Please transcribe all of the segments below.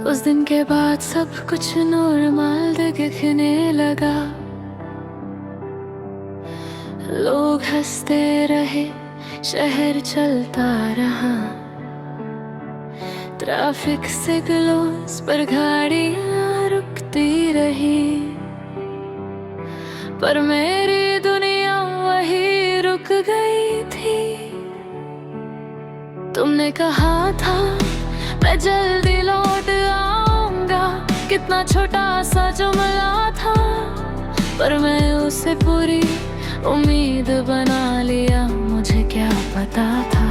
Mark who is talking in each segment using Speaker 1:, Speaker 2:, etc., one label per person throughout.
Speaker 1: उस दिन के बाद सब कुछ नॉर्मल दिखने लगा। लोग हंसते रहे, शहर चलता रहा। ट्रैफिक सिग्नल्स पर गाड़ियां रुकती रही, पर मेरी दुनिया वही रुक गई थी। तुमने कहा था मैं जल्दी लौट आऊंगा, कितना छोटा सा जुमला था, पर मैं उसे पूरी उम्मीद बना लिया। मुझे क्या पता था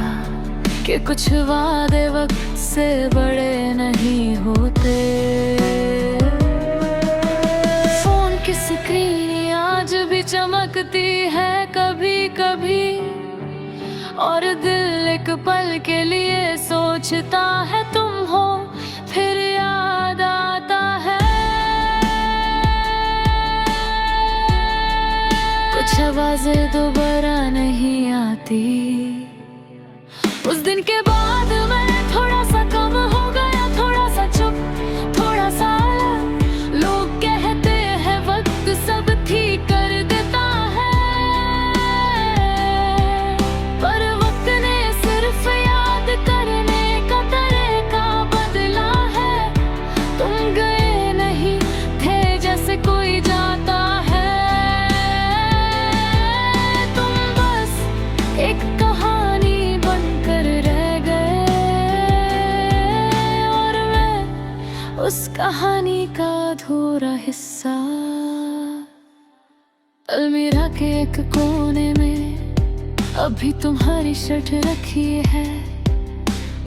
Speaker 1: कि कुछ वादे वक्त से बड़े नहीं होते। फोन की स्क्रीन आज भी चमकती है कभी कभी, और दिल एक पल के लिए सोचता है तुम हो, फिर याद आता है। कुछ आवाजें दोबारा नहीं आती। उस दिन के बाद मैं थोड़ा सा कम हो गया, थोड़ा सा चुप, थोड़ा सा अलग। लोग कहते हैं वक्त सब ठीक कर देता है, पर वक्त ने सिर्फ याद करने का तरीका बदला है। तुम गए नहीं थे जैसे कोई जाता है, तुम बस एक कहानी बनकर रह गए, और मैं उस कहानी का अधूरा हिस्सा। अलमीरा के एक कोने में अभी तुम्हारी शर्ट रखी है,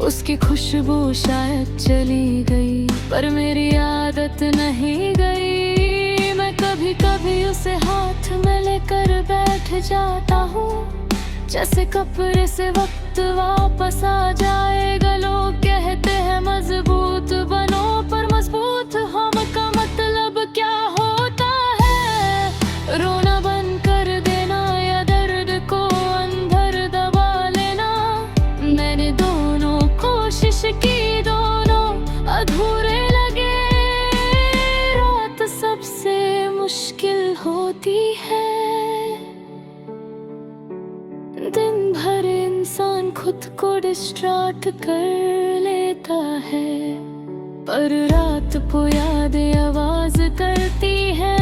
Speaker 1: उसकी खुशबू शायद चली गई, पर मेरी आदत नहीं गई। मैं कभी कभी उसे हाथ में लेकर बैठ जाता हूँ, जैसे कपड़े से वक्त वापस आ जाएगा। लोग कहते हैं मजबूत बनो, पर मजबूत होने का मतलब क्या होता है? रोना बंद कर देना या दर्द को अंदर दबा लेना। मैंने दोनों कोशिश की, दोनों अधूरे लगे। रात सबसे मुश्किल होती है, दिन भर इंसान खुद को डिस्ट्रैक्ट कर लेता है, पर रात को यादें आवाज करती है।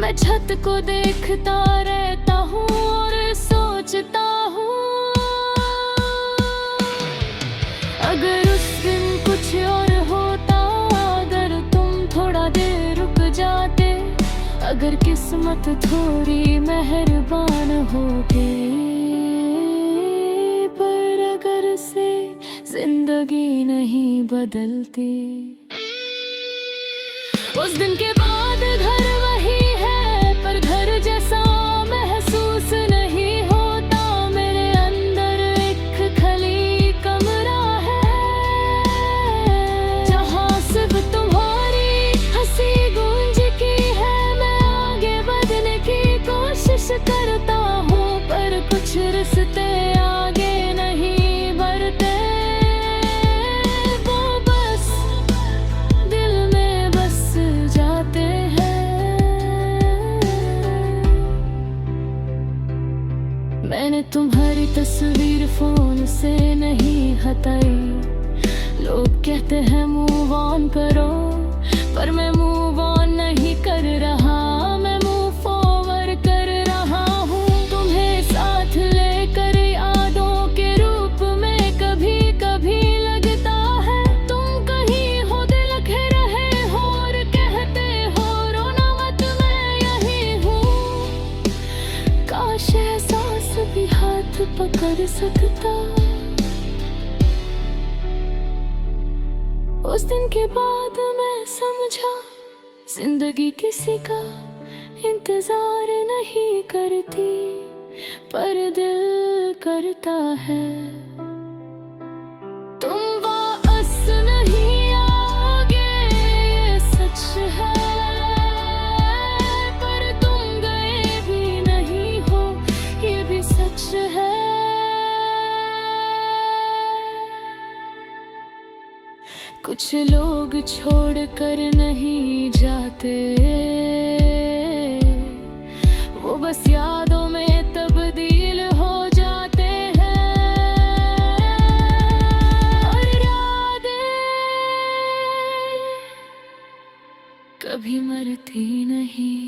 Speaker 1: मैं छत को देखता रहता हूँ और सोचता हूँ, अगर उस दिन कुछ और होता, अगर तुम थोड़ा देर रुक जाते, अगर किस्मत थोड़ी मेहरबान होगी। पर अगर से जिंदगी नहीं बदलती। उस दिन के बाद घर वही है, पर घर जैसा महसूस नहीं होता। मेरे अंदर एक खाली कमरा है, जहाँ सिर्फ तुम्हारी हंसी गूंजती है। मैं आगे बढ़ने की कोशिश करता हूँ, पर कुछ रिश्ते आगे नहीं बढ़ते। वो बस दिल में बस जाते हैं। मैंने तुम्हारी तस्वीर फोन से नहीं हटाई। लोग कहते हैं मूव ऑन करो, पर मैं मूव ऑन नहीं कर रहा, मैं मूव फॉरवर्ड कर रहा हूँ। तुम्हें साथ लेकर यादों के रूप में कभी कभी लगता है तुम कहीं हो, दिल खे रहे हो और कहते हो रोना मत, मैं यही हूँ। काश एहसास भी हाथ पकड़ सकता। उस दिन के बाद मैं समझा, जिंदगी किसी का इंतजार नहीं करती, पर दिल करता है। तुम वापस नहीं आओगे, ये सच है, पर तुम गए भी नहीं हो, ये भी सच है। कुछ लोग छोड़ कर नहीं जाते, वो बस यादों में तब्दील हो जाते हैं। और यादें कभी मरती नहीं।